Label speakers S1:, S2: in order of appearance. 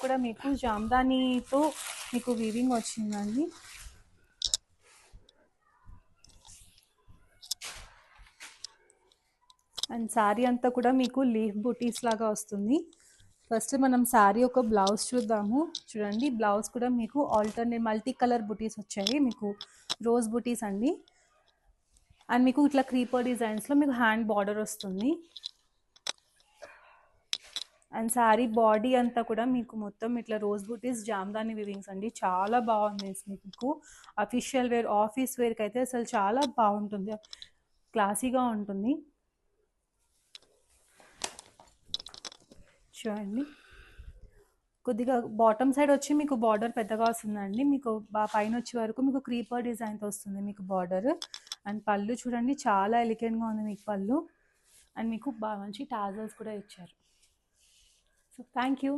S1: కూడా మీకు జామ్దానీతో మీకు వీవింగ్ వచ్చిందండి. అండ్ శారీ అంతా కూడా మీకు లీఫ్ బూటీస్ లాగా వస్తుంది. ఫస్ట్ మనం శారీ ఒక బ్లౌజ్ చూద్దాము. చూడండి, బ్లౌజ్ కూడా మీకు ఆల్టర్నేట్ మల్టీ కలర్ బూటీస్ వచ్చాయి, మీకు రోజ్ బూటీస్ అండి. అండ్ మీకు ఇట్లా క్రీపర్ డిజైన్స్లో మీకు హ్యాండ్ బార్డర్ వస్తుంది. అండ్ శారీ బాడీ అంతా కూడా మీకు మొత్తం ఇట్లా రోజ్ బూటీస్ జామ్దాని వివింగ్స్ అండి. చాలా బాగుంది. మీకు అఫీషియల్ వేర్, ఆఫీస్ వేర్కి అయితే అసలు చాలా బాగుంటుంది, క్లాసీగా ఉంటుంది. చూడండి, కొద్దిగా బాటమ్ సైడ్ వచ్చి మీకు బార్డర్ పెద్దగా వస్తుందండి. మీకు పైన వచ్చే వరకు మీకు క్రీపర్ డిజైన్తో వస్తుంది మీకు బార్డర్. అండ్ పళ్ళు చూడండి, చాలా ఎలిగెంట్గా ఉంది మీకు పళ్ళు. అండ్ మీకు బాగా మంచి టాజల్స్ కూడా ఇచ్చారు. So thank you.